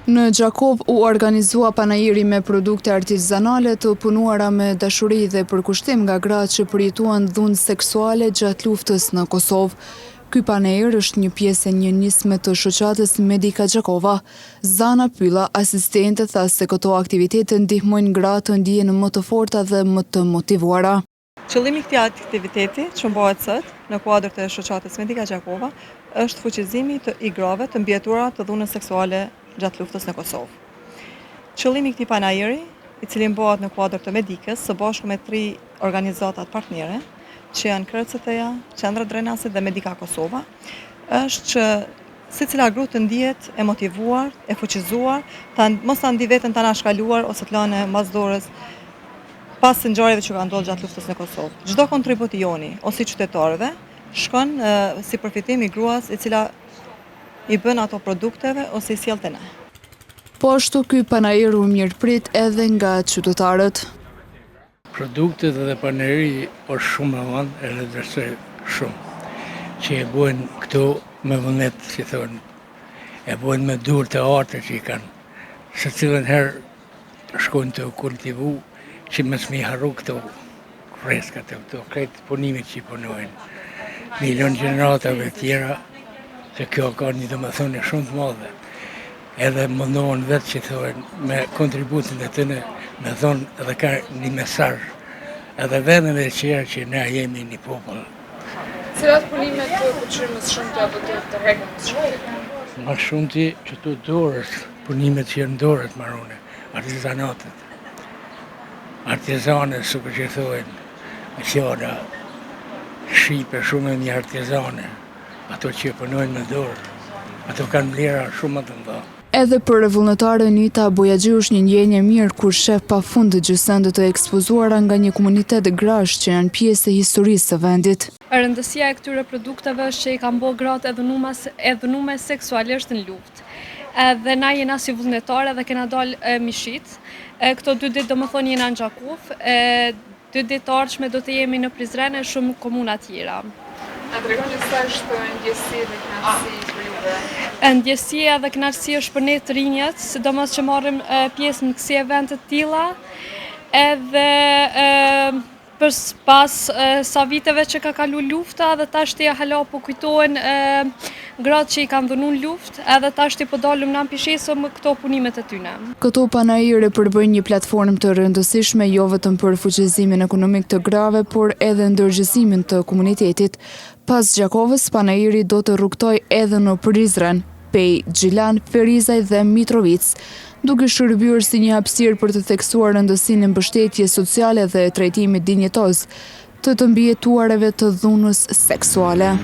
Në Gjakov u organizua panajiri me produkte artizanale të punuara me dashuri dhe përkushtim nga gratë që përjetuan dhunë seksuale gjatë luftës në Kosovë. Ky panajir është një pjesë e një nisme të shoqatës Medika Gjakova. Zana Pylla, asistente, tha se këto aktivitete ndihmojnë gratë të ndihen më të forta dhe më të motivuara. Qëllimi i këtij aktiviteti që bëhet sot në kuadër të shoqatës Medika Gjakova është fuqizimi i grave të mbijetuara të dhunës seksuale gjatë luftës në Kosovë. Qëllimi i këtij panajiri, i cili bëhet në kuadër të Medikës së bashku me 3 organizatat partnere, që janë KRCT-ja, Qendra Drenase dhe Medika Kosova, është që secila grua të ndihet e motivuar, e fuqizuar, mos ta ndi veten të anashkaluar ose të lënë mbas dorës pas ngjarjeve që kanë ndodhur gjatë luftës në Kosovë. Çdo kontribut i joni ose i qytetarëve shkon si përfitim i gruas e cila i bën ato produkteve ose i sjell te ne. Po ashtu ky panajir u mirëprit edhe nga qytetarët. Produktet dhe panajiri është shumë e madh, e vlerësoj shumë. Që e bojnë këto me vullnet, si thonë, e bojnë me dur të artë që i kanë. Se cilën herë shkojnë të kultivu, që më smi harru këto freskat, këto kretë punimit që i punojnë. Milion gjeneratave tjera, se kjo ka një domethënie shumë të madhe. Edhe mundohen vetë që thonë me kontributin e tëne, me thonë edhe ka një mesazh, edhe vendeve tjera që ne jemi një popull. Cilat punime të fuqishmës shumë të apo të heqës shumë? Më shumë ti që të dorës, punimet që janë dorët marrone, artizanatet. Artizane, sukur që thonë, fjala, shqipe shumë e një artizane, ato që punojnë me dorë, ato kanë vlera shumë më të mëdha. Edhe për vullnetare Nita Bojaxhiu është një ndjenjë e mirë kur shef pafund të gjysende të ekspozuara nga një komunitet grash që janë pjesë e historisë së vendit. Rëndësia e këtyre produkteve është që i kanë bërë gratë e dhunuar seksualisht në luftë. Edhe na jena si vullnetare dhe kena dalë mishit. Këto 2 ditë domethënë jena në Gjakov, 2 ditë të ardhshme do të jemi në Prizren e shumë komuna tjera. A tregoni sa është ndjesi dhe kënaqësi për juve? Ndjesia dhe kënaqësia është për ne të rinjët, sidomos që marrim pjesë në kësi evente të tilla, edhe pas sa viteve që ka kalu lufta dhe tashti hala po kujtohen gratë që i kanë dhënuar luftë, edhe tashti po dalëm në pishisëm këto punimet e tyne. Këto panajire përbëjnë një platformë të rëndësishme jo vetëm për fuqizimin ekonomik të grave, por edhe ndërgjegjësimin të komunitetit. Pas Gjakovës, panajiri do të rrugtoj edhe në Prizren, Pej, Gjilan, Ferizaj dhe Mitrovic, duke shërbyer si një hapësirë për të theksuar rëndësinë e mbështetjes sociale dhe trajtimit dinjetoz të mbijetuarve të dhunës seksuale.